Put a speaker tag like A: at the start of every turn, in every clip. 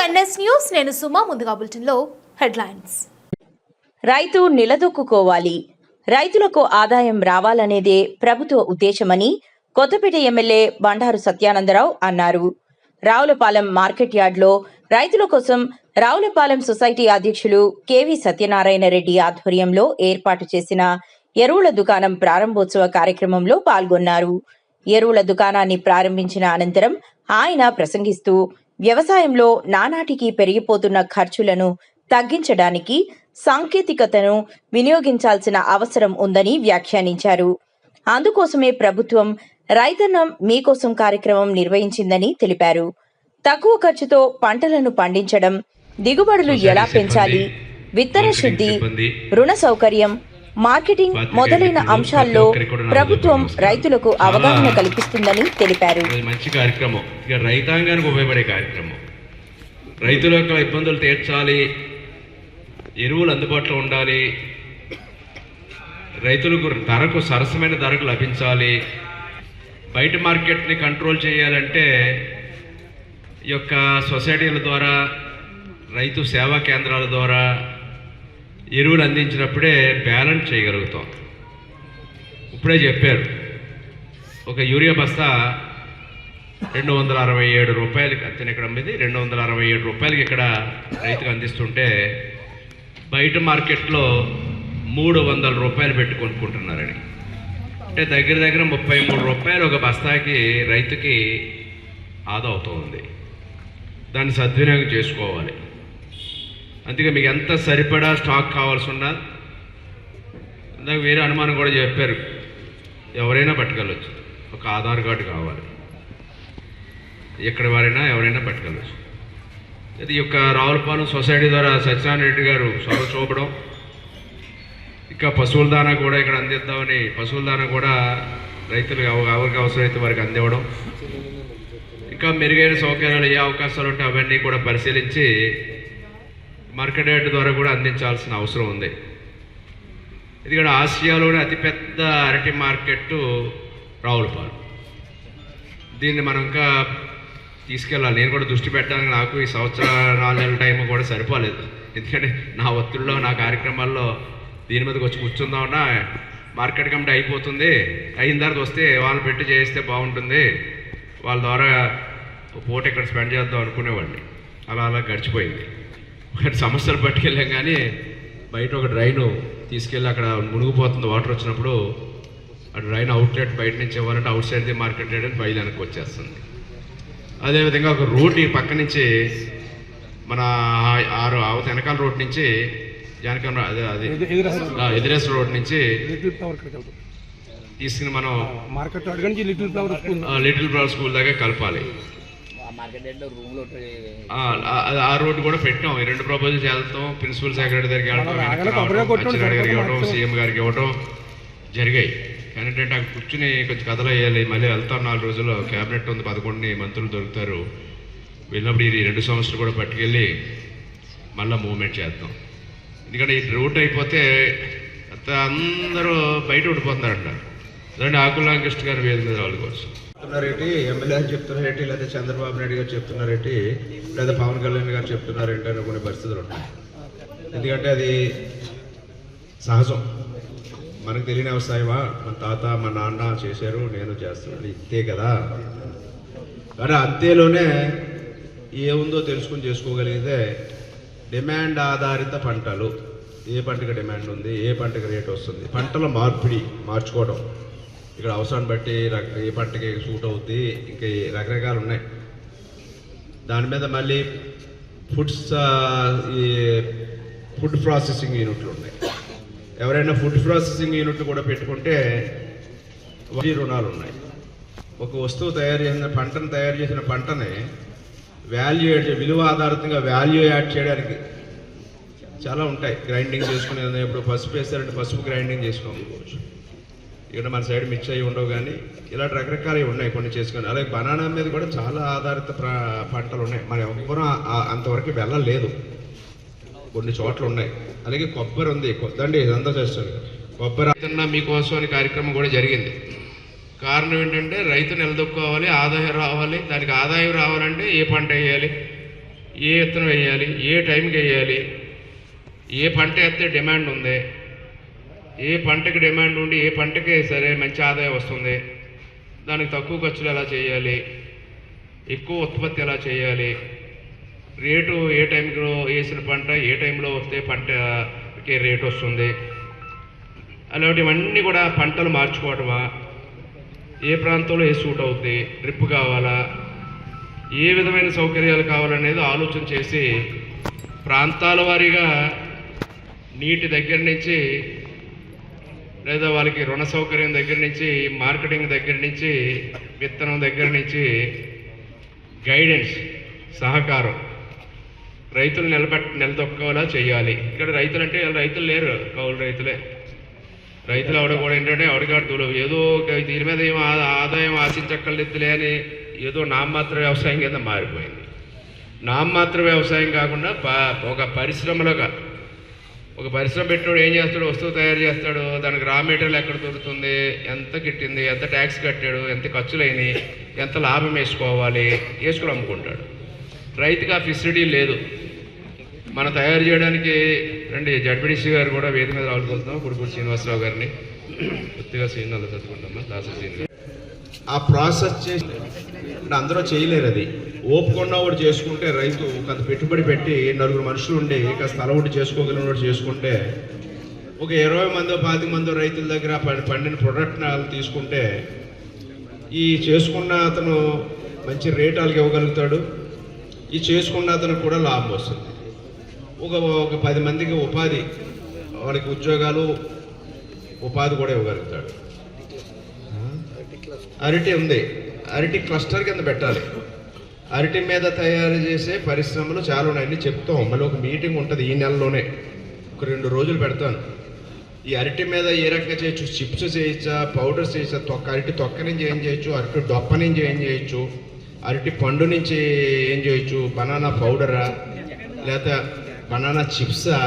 A: NS news నేను సుమా ముందుగా బులెటిన్లో హెడ్లైన్స్.
B: రైతు నిలదొక్కుకోవాలి, రైతులకు ఆదాయం రావాలనేదే ప్రభుత్వ ఉద్దేశమని కొత్తపేట ఎమ్మెల్యే బండారు సత్యానందరావు అన్నారు. రావులపాలెం మార్కెట్ యార్డ్లో రైతుల కోసం రావులపాలెం సొసైటీ అధ్యక్షులు కెవి సత్యనారాయణ రెడ్డి ఆధ్వర్యంలో ఏర్పాటు చేసిన ఎరువుల దుకాణం ప్రారంభోత్సవ కార్యక్రమంలో పాల్గొన్నారు. ఎరువుల దుకాణాన్ని ప్రారంభించిన అనంతరం ఆయన ప్రసంగిస్తూ వ్యవసాయంలో నానాటికి పెరిగిపోతున్న ఖర్చులను తగ్గించడానికి సాంకేతికతను వినియోగించాల్సిన అవసరం ఉందని వ్యాఖ్యానించారు. అందుకోసమే ప్రభుత్వం రైతన్నం మీకోసం కార్యక్రమం నిర్వహించిందని తెలిపారు. తక్కువ ఖర్చుతో పంటలను పండించడం, దిగుబడులు ఎలా పెంచాలి, విత్తన శుద్ధి, రుణ సౌకర్యం, మార్కెటింగ్ మొదలైన అంశాల్లో ప్రభుత్వం రైతులకు అవగాహన కల్పిస్తుందని తెలిపారు.
C: మంచి కార్యక్రమం, ఇక రైతాంగానికి ఉపయోగపడే కార్యక్రమం. రైతుల యొక్క ఇబ్బందులు తీర్చాలి, ఎరువులు అందుబాటులో ఉండాలి, రైతులకు ధరకు సరసమైన ధరకు లభించాలి. బయట మార్కెట్ని కంట్రోల్ చేయాలంటే ఈ యొక్క సొసైటీల ద్వారా, రైతు సేవా కేంద్రాల ద్వారా ఎరువులు అందించినప్పుడే బ్యాలెన్స్ చేయగలుగుతాం. ఇప్పుడే చెప్పారు, ఒక యూరియా బస్తా 267 రూపాయలకి అతను ఇక్కడ అమ్మేది 267 రూపాయలకి ఇక్కడ రైతుకు అందిస్తుంటే బయట మార్కెట్లో 300 రూపాయలు పెట్టి కొనుక్కుంటున్నారని. అంటే దగ్గర దగ్గర 33 రూపాయలు ఒక బస్తాకి రైతుకి ఆదా అవుతుంది. దాన్ని సద్వినియోగం చేసుకోవాలి. అందుకే మీకు ఎంత సరిపడా స్టాక్ కావాల్సి ఉన్నా, ఇందాక వేరే అనుమానం కూడా చెప్పారు, ఎవరైనా పట్టుకెళ్ళచ్చు, ఒక ఆధార్ కార్డు కావాలి, ఎక్కడి వారైనా ఎవరైనా పట్టుకెళ్ళచ్చు. ఇది యొక్క రావులపాలెం సొసైటీ ద్వారా సత్యనారాయణ రెడ్డి గారు చొరవ చూపడం, ఇంకా పశువుల దానా కూడా ఇక్కడ అందిద్దామని పశువుల దానా కూడా రైతులకు ఎవరికి అవసరమైతే వారికి అందివ్వడం, ఇంకా మెరుగైన సౌకర్యాలు ఏ అవకాశాలు ఉంటే అవన్నీ కూడా పరిశీలించి మార్కెట్ యార్డ్ ద్వారా కూడా అందించాల్సిన అవసరం ఉంది. ఎందుకంటే ఆసియాలోనే అతిపెద్ద అరటి మార్కెట్ రావులపాలెం. దీన్ని మనం ఇంకా తీసుకెళ్ళాలి. నేను కూడా దృష్టి పెట్టడానికి నాకు ఈ సంవత్సరం 4 నెలల టైం కూడా సరిపోలేదు. ఎందుకంటే నా ఒత్తిడిలో, నా కార్యక్రమాల్లో దీని మీదకి వచ్చి కూర్చుందామన్నా మార్కెట్ కమిటీ అయిపోతుంది, అయిన తర్వాత వస్తే వాళ్ళు పెట్టి చేస్తే బాగుంటుంది, వాళ్ళ ద్వారా పూట ఇక్కడ స్పెండ్ చేద్దాం అనుకునేవాడిని. అలా అలా గడిచిపోయింది. ఒకటి సమస్యలు పట్టుకెళ్ళాం, కానీ బయట ఒక డ్రైను తీసుకెళ్ళి అక్కడ మునిగిపోతుంది వాటర్ వచ్చినప్పుడు, ఆ డ్రైన్ అవుట్లెట్ బయట నుంచి ఇవ్వాలంటే అవుట్ సైడ్ ది మార్కెట్ చేయడానికి బయలు వెనక్కి వచ్చేస్తుంది. అదేవిధంగా ఒక రోడ్ ఈ పక్క నుంచి మన ఆవత వెనకాల రోడ్ నుంచి జానకం అది ఎదిరేస్ రోడ్ నుంచి తీసుకుని మనం లిటిల్ ఫ్లవర్ స్కూల్ దాకా కలపాలి. ఆ రోడ్డు కూడా పెట్టాం. ఈ 2 ప్రపోజల్స్ వెళ్తాం, ప్రిన్సిపల్ సెక్రటరీ దగ్గరికి వెళ్ళడం, గారికి ఇవ్వడం, సీఎం గారికి ఇవ్వడం జరిగాయి. కానీ ఏంటంటే అక్కడ కూర్చుని కొంచెం కథలు వేయాలి, మళ్ళీ వెళ్తాం 4 రోజుల్లో. క్యాబినెట్ ఉంది, 11 మంత్రులు దొరుకుతారు. వెళ్ళినప్పుడు ఈ 2 సంవత్సరాలు కూడా పట్టుకెళ్ళి మళ్ళీ మూవ్మెంట్ చేద్దాం. ఎందుకంటే ఈ రోడ్డు అయిపోతే అందరూ బయట ఉండిపోతున్నారంట. అదంటే ఆకుల వెంకటేష్ గారు వేదిక మీద వాళ్ళ కోసం
D: చెప్తున్నారేంటి, ఎమ్మెల్యే గారు చెప్తున్నారేంటి, లేదా చంద్రబాబు నాయుడు గారు చెప్తున్నారేంటి, లేదా పవన్ కళ్యాణ్ గారు చెప్తున్నారేంటి అని కొన్ని పరిస్థితులు ఉంటాయి. ఎందుకంటే అది సహజం. మనకు తెలియని వ్యవసాయమా, మన తాత మా నాన్న చేశారు, నేను చేస్తున్నాను, ఇంతే కదా. కానీ అంతేలోనే ఏముందో తెలుసుకుని చేసుకోగలిగితే డిమాండ్ ఆధారిత పంటలు, ఏ పంటకి డిమాండ్ ఉంది, ఏ పంటకి రేట్ వస్తుంది, పంటల మార్పిడి మార్చుకోవడం, ఇక్కడ అవసరాన్ని బట్టి ఏ పంటకి సూట్ అవుద్ది, ఇంకా రకరకాలు ఉన్నాయి. దాని మీద మళ్ళీ ఈ ఫుడ్ ప్రాసెసింగ్ యూనిట్లు ఉన్నాయి. ఎవరైనా ఫుడ్ ప్రాసెసింగ్ యూనిట్లు కూడా పెట్టుకుంటే వడ్డీ రుణాలు ఉన్నాయి. ఒక వస్తువు తయారు చేసిన పంటను తయారు చేసిన పంటని వాల్యూ విలువ ఆధారితంగా వాల్యూ యాడ్ చేయడానికి చాలా ఉంటాయి. గ్రైండింగ్ చేసుకునేది, ఇప్పుడు పసుపు వేస్తారంటే పసుపు గ్రైండింగ్ చేసుకోవచ్చు. ఇక్కడ మన సైడ్ మిర్చి అవి ఉండవు, కానీ ఇలాంటి రకరకాలు ఉన్నాయి కొన్ని చేసుకొని. అలాగే బనానా మీద కూడా చాలా ఆధారిత పంటలు ఉన్నాయి. మన ఎవ్వరూ అంతవరకు వెళ్ళలేదు, కొన్ని చోట్ల ఉన్నాయి. అలాగే కొబ్బరి ఉంది, కొద్దండి ఇదంతా చేస్తుంది. కొబ్బరి
C: మీకోసం అనే కార్యక్రమం కూడా జరిగింది. కారణం ఏంటంటే రైతు నిలదొక్కోవాలి, ఆదాయం రావాలి. దానికి ఆదాయం రావాలంటే ఏ పంట వేయాలి, ఏ విత్తనం వేయాలి, ఏ టైంకి వేయాలి, ఏ పంట వేస్తే డిమాండ్ ఉంది, ఏ పంటకి డిమాండ్ ఉండి ఏ పంటకి సరే మంచి ఆదాయం వస్తుంది, దానికి తక్కువ ఖర్చులు ఎలా చేయాలి, ఎక్కువ ఉత్పత్తి ఎలా చేయాలి, రేటు ఏ టైంలో వేసిన పంట ఏ టైంలో వస్తే పంటకి రేటు వస్తుంది, అలాంటివన్నీ కూడా పంటలు మార్చుకోవటమా, ఏ ప్రాంతంలో ఏ సూట్ అవుతుంది, డ్రిప్ కావాలా, ఏ విధమైన సౌకర్యాలు కావాలనేది ఆలోచన చేసి ప్రాంతాల వారీగా నీటి దగ్గర నుంచి లేదా వాళ్ళకి రుణ సౌకర్యం దగ్గర నుంచి మార్కెటింగ్ దగ్గర నుంచి విత్తనం దగ్గర నుంచి గైడెన్స్ సహకారం రైతులు నిలదొక్కేలా చేయాలి. ఇక్కడ రైతులు అంటే రైతులు లేరు, కౌలు రైతులే. రైతులు ఆవిడ కూడా ఏంటంటే ఆవిడగాడుతులు ఏదో దీని మీద ఏం ఆదాయం ఆశించక్కర్లేదులే అని ఏదో నామమాత్ర వ్యవసాయం కింద మారిపోయింది. నామమాత్ర వ్యవసాయం కాకుండా ఒక పరిశ్రమలుగా ఒక పరిశ్రమ పెట్టాడు ఏం చేస్తాడు, వస్తువు తయారు చేస్తాడు, దానికి రా మెటీరియల్ ఎక్కడ దొరుకుతుంది, ఎంత కిట్టింది, ఎంత ట్యాక్స్ కట్టాడు, ఎంత ఖర్చులైనవి, ఎంత లాభం వేసుకోవాలి, వేసుకుని అమ్ముకుంటాడు. రైతుకి ఆ ఫెసిలిటీ లేదు. మనం తయారు చేయడానికి రండి జడ్పీడీసీ గారు కూడా వేది మీద రావాల్సుకుంటున్నాం, కుడుకూరు శ్రీనివాసరావు గారిని కొద్దిగా సీనియర్లు చదువుకుంటామా దాసరి సీనియర్.
D: ఆ ప్రాసెస్ చేసి అందరూ చేయలేరు. అది ఓపుకున్న వాడు చేసుకుంటే రైతు కొంత పెట్టుబడి పెట్టి 4 మనుషులు ఉండి కాస్త స్థలం ఉండి చేసుకోగలిగిన వాడు చేసుకుంటే ఒక 20 మందో 25 మందో రైతుల దగ్గర పండిన ప్రొడక్ట్ తీసుకుంటే ఈ చేసుకున్న అతను మంచి రేట్ వాళ్ళకి ఇవ్వగలుగుతాడు, ఈ చేసుకున్న అతనికి కూడా లాభం వస్తుంది. ఒక 10 మందికి ఉపాధి, వాళ్ళకి ఉద్యోగాలు ఉపాధి కూడా ఇవ్వగలుగుతాడు. అరటి ఉంది, అరటి క్లస్టర్ కింద పెట్టాలి. అరటి మీద తయారు చేసే పరిశ్రమలు చాలా ఉన్నాయి, అన్నీ చెప్తాం. మళ్ళీ ఒక మీటింగ్ ఉంటుంది ఈ నెలలోనే, ఒక 2 రోజులు పెడతాను. ఈ అరటి మీద ఏ రకంగా చేయొచ్చు, చిప్స్ చేయొచ్చా, పౌడర్స్ చేయొచ్చా, అరటి తొక్క నుంచి ఏం చేయొచ్చు, అరటి డొప్ప నుంచి ఏం చేయొచ్చు, అరటి పండు నుంచి ఏం చేయొచ్చు, బనానా పౌడరా లేదా బనానా చిప్సా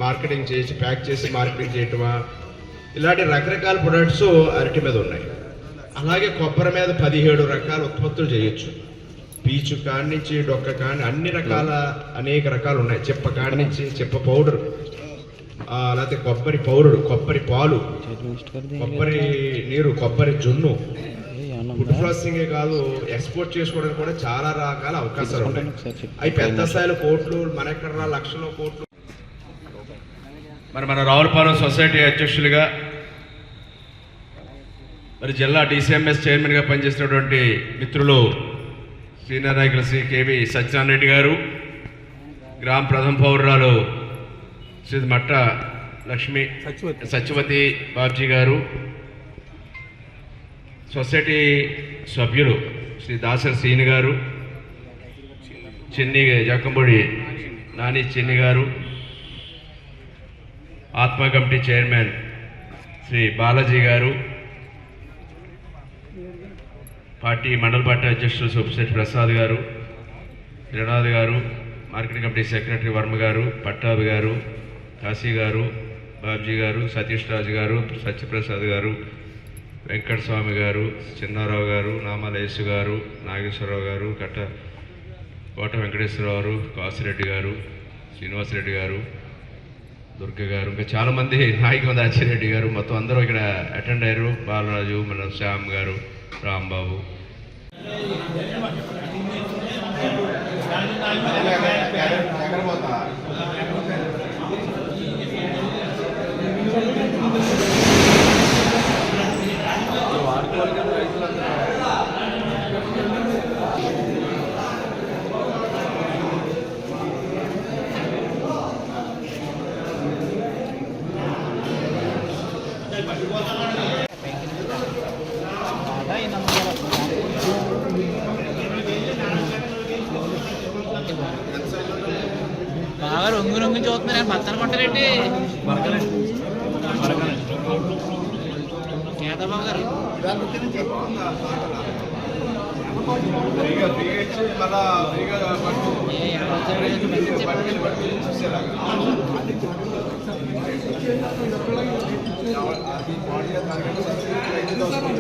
D: మార్కెటింగ్ చేసి ప్యాక్ చేసి మార్కెటింగ్ చేయటమా, ఇలాంటి రకరకాల ప్రొడక్ట్స్ అరటి మీద ఉన్నాయి. అలాగే కొబ్బరి మీద 17 రకాల ఉత్పత్తులు చేయొచ్చు. పీచు కాడి నుంచి డొక్క కాడి అన్ని రకాల అనేక రకాలు ఉన్నాయి. చెప్ప కాడి నుంచి చెప్ప పౌడర్, లేకపోతే కొబ్బరి పౌడర్, కొబ్బరి పాలు, కొబ్బరి నీరు, కొబ్బరి జున్ను. ఫుడ్ ప్రాసెసింగే కాదు, ఎక్స్పోర్ట్ చేసుకోవడానికి కూడా చాలా రకాల అవకాశాలు ఉన్నాయి. అవి పెద్ద స్థాయిలో కోట్లు, మన ఎక్కడ లక్షల కోట్లు.
C: మన రావులపాలెం సొసైటీ అధ్యక్షులుగా మరి జిల్లా డిసిఎంఎస్ చైర్మన్గా పనిచేసినటువంటి మిత్రులు సీనియర్ నాయకులు శ్రీ కేవి సత్యనారాయణ రెడ్డి గారు, గ్రామ ప్రథమ పౌరురాలు శ్రీ మట్ట లక్ష్మి సత్యవతి బాబ్జీ గారు, సొసైటీ సభ్యులు శ్రీ దాసరి సీని గారు, చెన్ని జక్కంపొడి నాని చెన్ని గారు, ఆత్మ కమిటీ చైర్మన్ శ్రీ బాలాజీ గారు, పార్టీ మండల పార్టీ అధ్యక్షులు సోపిశెట్టి ప్రసాద్ గారు, శ్రీనాథ్ గారు, మార్కెటింగ్ కమిటీ సెక్రటరీ వర్మ గారు, పట్టాభి గారు, కాశీ గారు, బాబ్జీ గారు, సతీష్ రాజు గారు, సత్యప్రసాద్ గారు, వెంకటస్వామి గారు, చిన్నారావు గారు, నామాలేసు గారు, నాగేశ్వరరావు గారు, కోట వెంకటేశ్వరరావు గారు, కాసిరెడ్డి గారు, శ్రీనివాసరెడ్డి గారు, దుర్గ గారు, ఇంకా చాలామంది నాయకులు, ఆచార్యరెడ్డి గారు, మొత్తం అందరూ ఇక్కడ అటెండ్ అయ్యారు. బాలరాజు, మన శ్యామ్ గారు, రాంబాబు.
E: బాగా రొంగు రొంగు చూస్తున్నారు, పచ్చని పట్టారండి కేతబాబు గారు.
D: ఏ